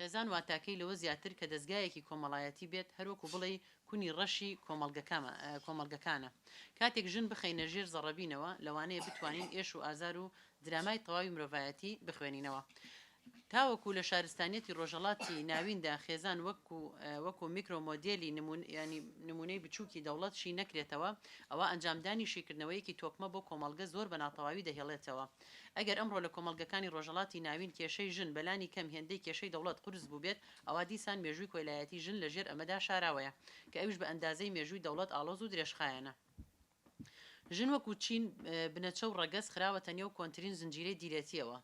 خێزان واتاکەی لەوە زیاتر کە دەستگایەکی کۆمەڵایەتی بێت هەروەکو بڵێ کونی ڕەشی کۆمەلگەکانە کاتێک ژن بخەینە ژێر زەڕەبینەوە لەوانەیە بتوانین ئێش و ئازار و درامای تەواوی مرۆڤایەتی بخوێنینەوە. تاوەکو لە شارستانیەتی ڕۆژەڵاتی ناویندا خێزان وەکو میکرۆمۆدیلی نمونەی بچووکی دەوڵەتشی نەکرێتەوە ئەوە ئەنجامدانی شیکردنەوەیەکی تۆکمە بۆ کۆمەلگە زۆر بە ناتەواوی دەهێڵێتەوە. ئەگەر ئەمڕۆ لە کۆمەلگەکانی ڕۆژەڵاتی ناوین کێشەی ژن بەلانی کەم هێندەی کێشەی دەوڵەت قرس بوو بێت ئەوە دیسان مێژووی کۆیلایەتی ژن لەژێر ئەمەدا شاراوەیە کە ئەوش بە ئەندازەی مێژووی دەوڵەت ئاڵۆز و درێژخایەنە. ژن وەکو چین بنەچە و ڕەگەز خراوەتە نێو کۆنتترین زنجیرەی دیرەتیەوە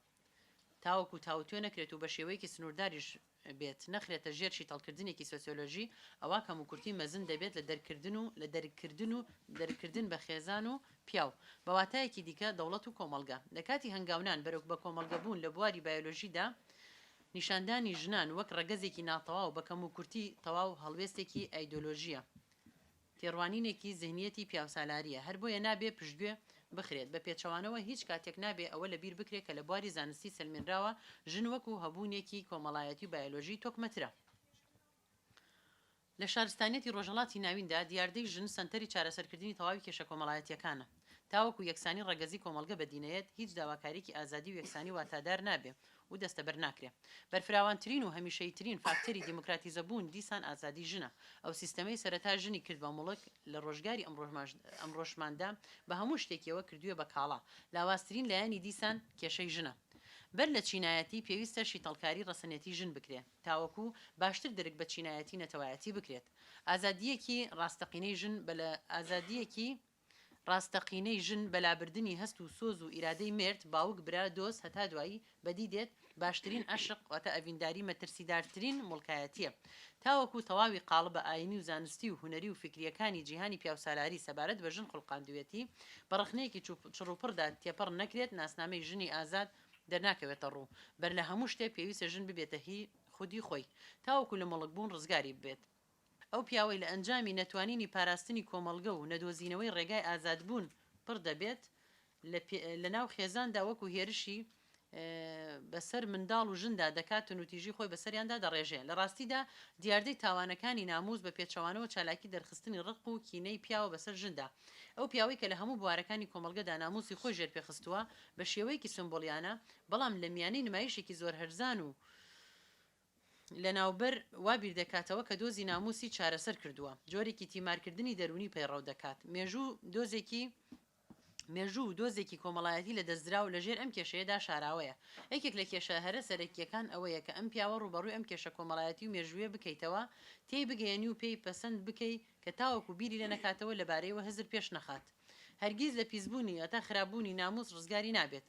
تاوەکو تاوتوێ نەکرێت و بە شێوەیەکی سنوورداریش بێت نەخرێتە ژێرشی تەڵکردنێکی سۆسیۆلۆژی ئەوە کەم و کورتی مەزن دەبێت لە دەرکردن بە خێزان و پیاو بەواتایەکی دیکە دەوڵەت و کۆمەلگا لە کاتی هەنگاونان بەرەو بە کۆمەلگەبوون لە بواری بایۆلۆژیدا نیشاندانی ژنان وەک ڕەگەزێکی ناتەواو بە کەم و کورتی تەواو هەڵوێستێکی ئایدۆلۆژیە تێڕوانینێکی زیهنیەتی پیاوسالاریە هەر بۆیە نابێ پشتگوێ بخرێت بە پێچەوانەوە هیچ کاتێک نابێ ئەوە لە بیر بکرێت کە لە بواری زانستی سلمێنراوە ژن وەکو هەبوونێکی کۆمەڵایەتی و بایۆلۆژی تۆکمەترە. لە شارستانیەتی ڕۆژەڵاتی ناویندا دیاردەی ژن سەنتەری چارەسەرکردنی تەواوی کێشە کۆمەڵایەتیەکانە تاوەکو یەکسانی ڕەگەزی کۆمەلگە بەدینەیەت هیچ داواکاریکی ئازادی و یەکسانی واتادار نابێ و دەستەبەر ناکرێت. بەرفراوانترین و هەمیشەیترین فاکتەری دیموکراتیزەبوون دیسان ئازادی ژنە ئەو سیستەمەی سەرەتا ژنی کرد بە مڵک لە ڕۆژگاری ئەمڕۆژماندا بە هەموو شتێکیەوە کردووە بە کاڵا لاواسترین لایەنی دیسان کێشەی ژنە. بەر لە چینایەتی پێویستە شیتەڵکاری ڕەسەنێتی ژن بکرێت تاوەکو باشتر دەرک بە چینایەتی نەتەوایەتی بکرێت. ئازادیەکی ڕاستەقینەی ژن ڕاستەقینەی ژن بەلابردننی هەست و سۆز و ئیرادەی مرد باوک برا دۆست هەتا دوایی بەدی دێت باشترین عشق واتە ئەڤینداری مەترسیدارترین مڵکایەتیە تاوەکو تەواوی قاڵبە ئاینی و زانستی و هوەری و فکریەکانی جیهانی پیاوسالاری سەبارەت بە ژن خڵقاندوێتی بەڕخنەیەکی چڕوپڕدا تێپەڕ نەکرێت ناسنامەی ژنی ئازاد دەرناکەوێتە ڕوو بەر لە هەموو شتێک پێویستە ژن ببێتە هی خودی خۆی تاوەکو لە مەڵک بوون ڕزگاری بێت. ئەو پیاوەی لە ئەنجامی نەتوانینی پاراستنی کۆمەلگە و نەدۆزینەوەی ڕێگای ئازادبوون پڕ دەبێت لە ناو خێزاندا وەکو هێرشی بەسەر منداڵ و ژندا دەکاتن و تیژی خۆی بەسەریاندا دەڕێژێ لە ڕاستیدا دیاردەی تاوانەکانی ناموز بە پێچەوانەوە چالاکی دەرخستنی ڕق و کینەی پیاوە بەسەر ژندا ئەو پیاوەی کە لە هەموو بوارەکانی کۆمەلگەدا ناموسی خۆی ژێر پێخستووە بە شێوەیەکی سمبۆلیانە بەڵام لە میانەی نمایشێکی زۆر هەرزان و لە ناوبەر وا بیر دەکاتەوە کە دۆزی ناموسی چارەسەر کردووە جۆرێکی تیمارکردنی دەرونی پەیڕەو دەکات مێژوو دۆزێکی کۆمەڵایەتی لە دەستدرا و لەژێر ئەم کێشەیەدا شاراوەیە یەکێک لە کێشە هەرە سەرەکیەکان ئەوەیە کە ئەم پیاوە ڕوبەڕووی ئەم کێشە کۆمەڵایەتی و مێژوویە بکەیتەوە تێی بگەیەنی و پێی پەسەند بکەیت کە تاوەکو بیری لە نەکاتەوە لەبارەیەوە هەزر پێش نەخات هەرگیز لە پیسبوونی ئەتا خراببوونی ناموس ڕزگاری نابێت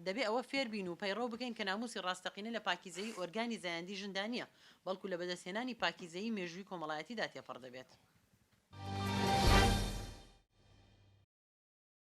دەبێ ئەوە فێربین و پەیڕۆ بکەین کە ناموسی ڕاستەقینە لە پاکیزەی ئۆرگانی زایاندی ژندانیە بەڵکو لە بەدەستهێنانی پاکیزەی مێژووی کۆمەڵایەتیدا تێپەڕ دەبێت.